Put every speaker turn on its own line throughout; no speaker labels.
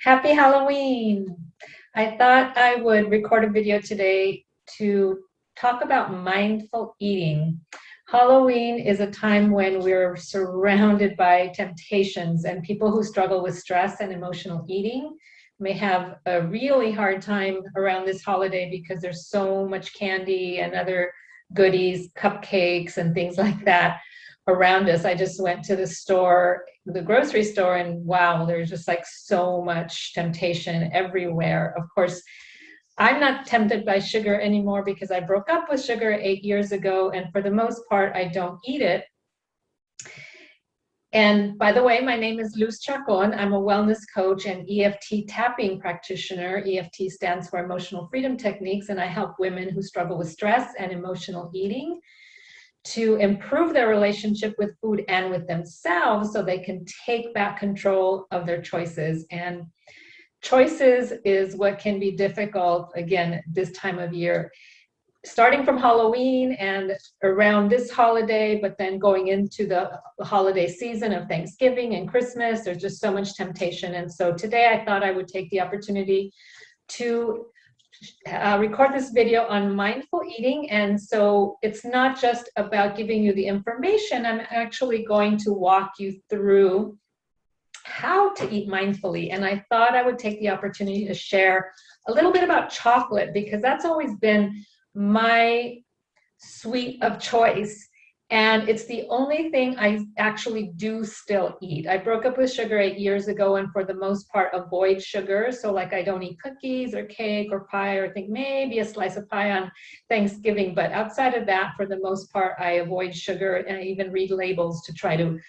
Happy Halloween! I thought I would record a video today to talk about mindful eating. Halloween is a time when we're surrounded by temptations, and people who struggle with stress and emotional eating may have a really hard time around this holiday because there's so much candy and other goodies, cupcakes and things like that around us. I just went to the grocery store, and wow, there's just like so much temptation everywhere. Of course, I'm not tempted by sugar anymore because I broke up with sugar 8 years ago, and for the most part, I don't eat it. And by the way, my name is Luz Chacon. I'm a wellness coach and EFT tapping practitioner. EFT stands for Emotional Freedom Techniques, and I help women who struggle with stress and emotional eating to improve their relationship with food and with themselves so they can take back control of their choices. And choices is what can be difficult, again, this time of year. Starting from Halloween and around this holiday, but then going into the holiday season of Thanksgiving and Christmas, there's just so much temptation. And so today I thought I would take the opportunity to record this video on mindful eating. And so it's not just about giving you the information, I'm actually going to walk you through how to eat mindfully. And I thought I would take the opportunity to share a little bit about chocolate, because that's always been my sweet of choice. And it's the only thing I actually do still eat. I broke up with sugar 8 years ago, and for the most part avoid sugar. So like I don't eat cookies or cake or pie, or I think maybe a slice of pie on Thanksgiving. But outside of that, for the most part, I avoid sugar, and I even read labels to try to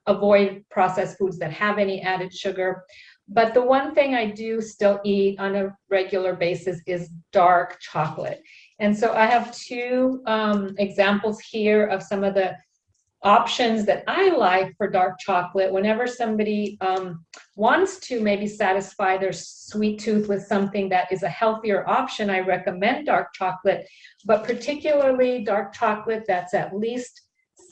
avoid processed foods that have any added sugar. But the one thing I do still eat on a regular basis is dark chocolate. And so I have two examples here of some of the options that I like for dark chocolate. Whenever somebody wants to maybe satisfy their sweet tooth with something that is a healthier option, I recommend dark chocolate, but particularly dark chocolate that's at least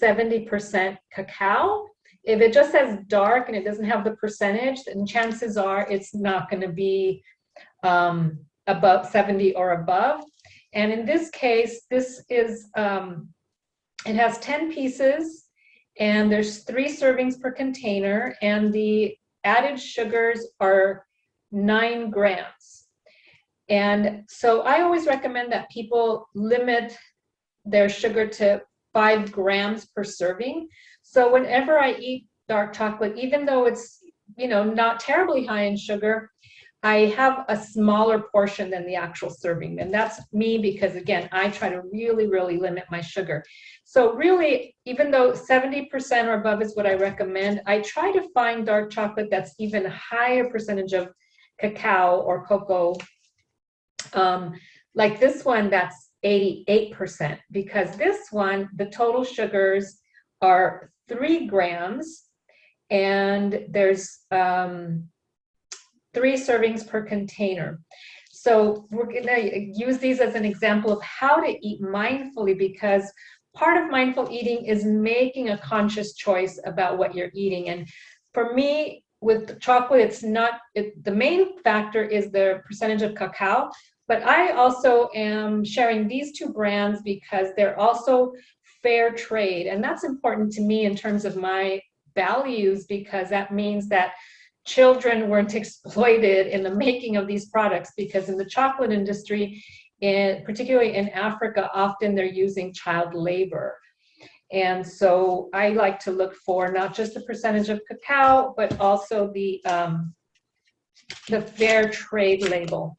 70% cacao. If it just says dark and it doesn't have the percentage, then chances are it's not going to be above 70 or above. And in this case, this is, it has 10 pieces, and there's 3 servings per container, and the added sugars are 9 grams. And so I always recommend that people limit their sugar to 5 grams per serving. So whenever I eat dark chocolate, even though it's, not terribly high in sugar, I have a smaller portion than the actual serving. And that's me because, again, I try to really, really limit my sugar. So really, even though 70% or above is what I recommend, I try to find dark chocolate that's even a higher percentage of cacao or cocoa. Like this one, that's 88%, because this one, the total sugars are 3 grams, and there's 3 servings per container. So we're going to use these as an example of how to eat mindfully, because part of mindful eating is making a conscious choice about what you're eating. And for me, with chocolate, it's not, the main factor is the percentage of cacao, but I also am sharing these 2 brands because they're also fair trade. And that's important to me in terms of my values, because that means that children weren't exploited in the making of these products, because in the chocolate industry, particularly in Africa, often they're using child labor. And so I like to look for not just the percentage of cacao, but also the fair trade label.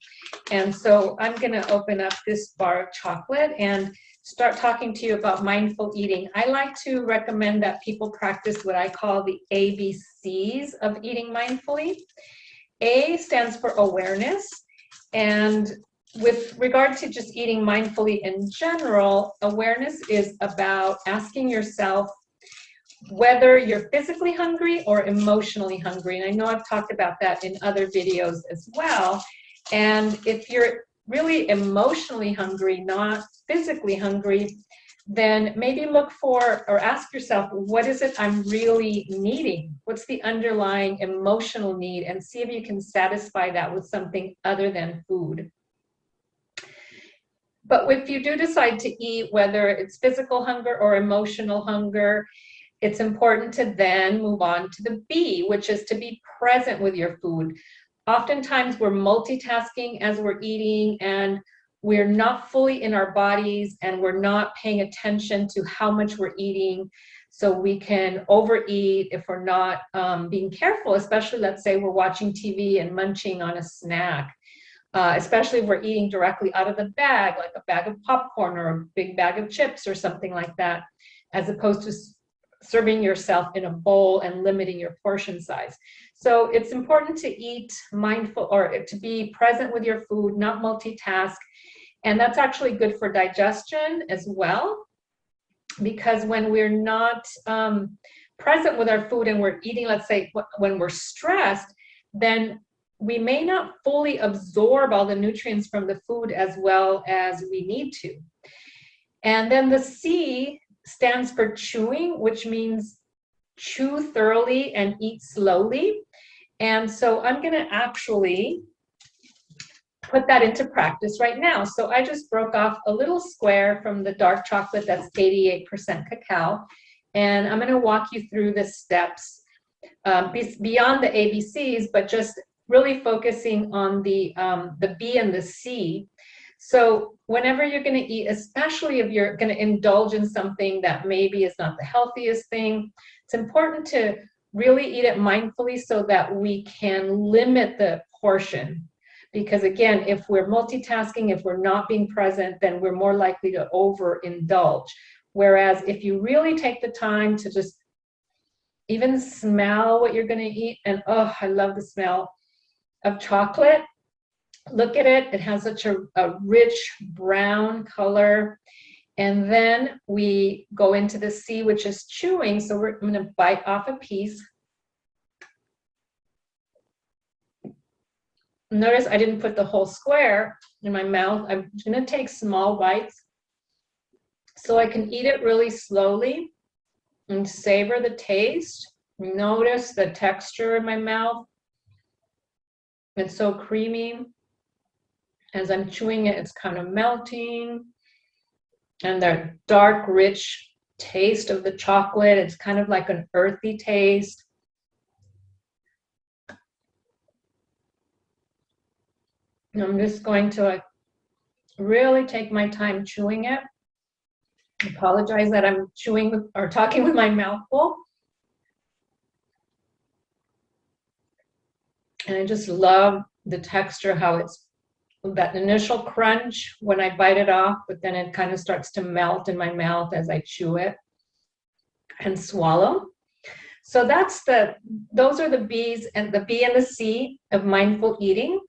And so I'm going to open up this bar of chocolate and start talking to you about mindful eating. I like to recommend that people practice what I call the ABCs of eating mindfully. A stands for awareness. And with regard to just eating mindfully in general, awareness is about asking yourself whether you're physically hungry or emotionally hungry. And I know I've talked about that in other videos as well. And if you're really emotionally hungry, not physically hungry, then maybe look for or ask yourself, what is it I'm really needing? What's the underlying emotional need? And see if you can satisfy that with something other than food. But if you do decide to eat, whether it's physical hunger or emotional hunger, it's important to then move on to the B, which is to be present with your food. Oftentimes we're multitasking as we're eating, and we're not fully in our bodies, and we're not paying attention to how much we're eating. So we can overeat if we're not being careful, especially let's say we're watching TV and munching on a snack. Especially if we're eating directly out of the bag, like a bag of popcorn or a big bag of chips or something like that, as opposed to serving yourself in a bowl and limiting your portion size. So it's important to eat mindful, or to be present with your food, not multitask. And that's actually good for digestion as well, because when we're not present with our food and we're eating, let's say when we're stressed, then we may not fully absorb all the nutrients from the food as well as we need to. And then the C stands for chewing, which means chew thoroughly and eat slowly. And so I'm going to actually put that into practice right now. So I just broke off a little square from the dark chocolate that's 88% cacao. And I'm going to walk you through the steps beyond the ABCs, but just really focusing on the B and the C. So whenever you're going to eat, especially if you're going to indulge in something that maybe is not the healthiest thing, it's important to really eat it mindfully so that we can limit the portion. Because again, if we're multitasking, if we're not being present, then we're more likely to overindulge. Whereas if you really take the time to just even smell what you're going to eat, and oh, I love the smell of chocolate. Look at it. It has such a rich brown color. And then we go into the C, which is chewing. So I'm going to bite off a piece. Notice I didn't put the whole square in my mouth. I'm going to take small bites so I can eat it really slowly and savor the taste. Notice the texture in my mouth. It's so creamy. As I'm chewing it, it's kind of melting. And the dark, rich taste of the chocolate, it's kind of like an earthy taste. And I'm just going to really take my time chewing it. I apologize that I'm chewing or talking with my mouth full. And I just love the texture, how it's that initial crunch when I bite it off, but then it kind of starts to melt in my mouth as I chew it and swallow. So those are the B's, and the B and the C of mindful eating.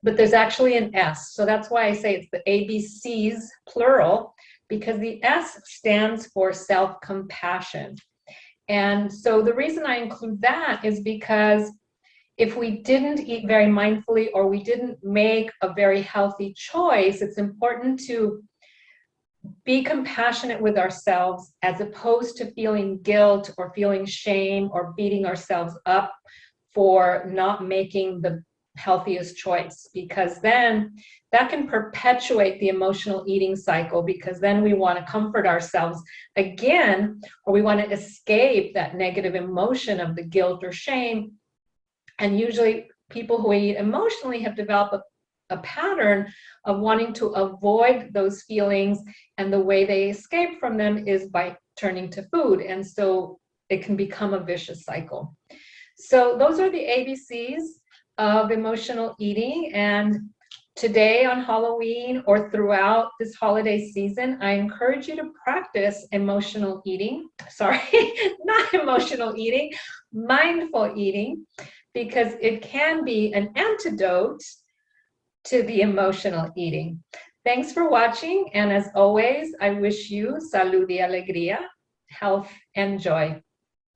But there's actually an S. So that's why I say it's the ABCs plural, because the S stands for self-compassion. And so the reason I include that is because if we didn't eat very mindfully, or we didn't make a very healthy choice, it's important to be compassionate with ourselves, as opposed to feeling guilt or feeling shame or beating ourselves up for not making the healthiest choice, because then that can perpetuate the emotional eating cycle, because then we want to comfort ourselves again, or we want to escape that negative emotion of the guilt or shame. And usually people who eat emotionally have developed a pattern of wanting to avoid those feelings, and the way they escape from them is by turning to food. And so it can become a vicious cycle. So those are the ABCs of emotional eating. And today on Halloween, or throughout this holiday season, I encourage you to practice emotional eating. Sorry, not emotional eating, mindful eating, because it can be an antidote to the emotional eating. Thanks for watching. And as always, I wish you salud y alegría, health and joy.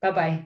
Bye-bye.